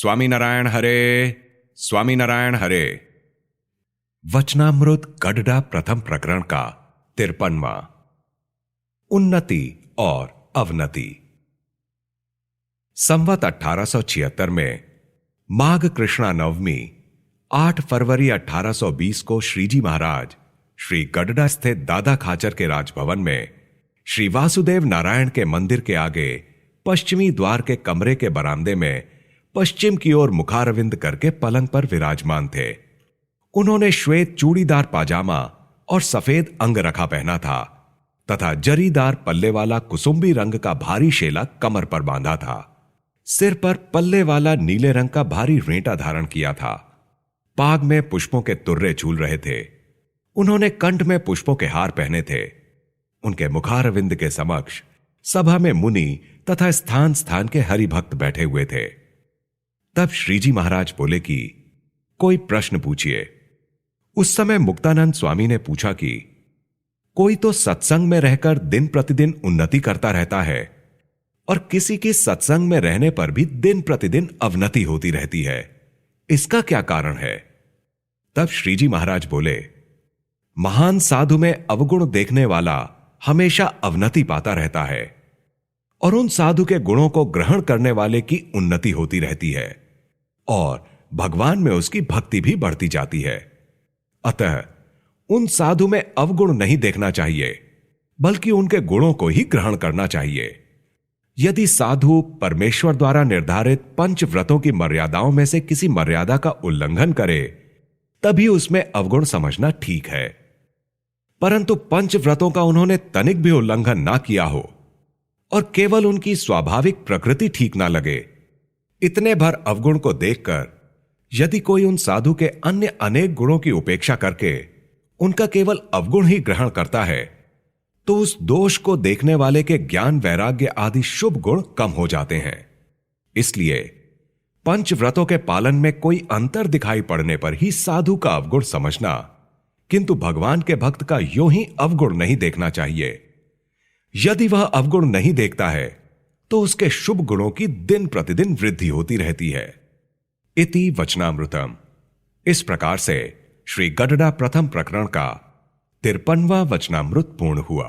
स्वामीनारायण हरे, स्वामीनारायण हरे। वचनामृत गडडा प्रथम प्रकरण का 53वां। उन्नति और अवनति। संवत 1876 में माघ कृष्णा नवमी 8 फरवरी 1820 को श्रीजी महाराज श्री गडडा स्थित दादा खाचर के राजभवन में श्री वासुदेव नारायण के मंदिर के आगे पश्चिमी द्वार के कमरे के बरामदे में पश्चिम की ओर मुखारविंद करके पलंग पर विराजमान थे। उन्होंने श्वेत चूड़ीदार पाजामा और सफेद अंग रखा पहना था तथा जरीदार पल्ले वाला कुसुम्बी रंग का भारी शेला कमर पर बांधा था। सिर पर पल्ले वाला नीले रंग का भारी रेंटा धारण किया था। पाग में पुष्पों के तुर्रे झूल रहे थे। उन्होंने कंठ में पुष्पों के हार पहने थे। उनके मुखारविंद के समक्ष सभा में मुनि तथा स्थान स्थान के हरिभक्त बैठे हुए थे। तब श्रीजी महाराज बोले कि कोई प्रश्न पूछिए। उस समय मुक्तानंद स्वामी ने पूछा कि कोई तो सत्संग में रहकर दिन प्रतिदिन उन्नति करता रहता है और किसी की सत्संग में रहने पर भी दिन प्रतिदिन अवनति होती रहती है, इसका क्या कारण है? तब श्रीजी महाराज बोले, महान साधु में अवगुण देखने वाला हमेशा अवनति पाता रहता है और उन साधु के गुणों को ग्रहण करने वाले की उन्नति होती रहती है और भगवान में उसकी भक्ति भी बढ़ती जाती है। अतः उन साधु में अवगुण नहीं देखना चाहिए, बल्कि उनके गुणों को ही ग्रहण करना चाहिए। यदि साधु परमेश्वर द्वारा निर्धारित 5 व्रतों की मर्यादाओं में से किसी मर्यादा का उल्लंघन करे, तभी उसमें अवगुण समझना ठीक है। परंतु 5 व्रतों का उन्होंने तनिक भी उल्लंघन ना किया हो और केवल उनकी स्वाभाविक प्रकृति ठीक ना लगे, इतने भर अवगुण को देखकर यदि कोई उन साधु के अन्य अनेक गुणों की उपेक्षा करके उनका केवल अवगुण ही ग्रहण करता है, तो उस दोष को देखने वाले के ज्ञान वैराग्य आदि शुभ गुण कम हो जाते हैं। इसलिए 5 व्रतों के पालन में कोई अंतर दिखाई पड़ने पर ही साधु का अवगुण समझना, किंतु भगवान के भक्त का यूं ही अवगुण नहीं देखना चाहिए। यदि वह अवगुण नहीं देखता है तो उसके शुभ गुणों की दिन प्रतिदिन वृद्धि होती रहती है। इति वचनामृतम। इस प्रकार से श्री गडडा प्रथम प्रकरण का 53वां वचनामृत पूर्ण हुआ।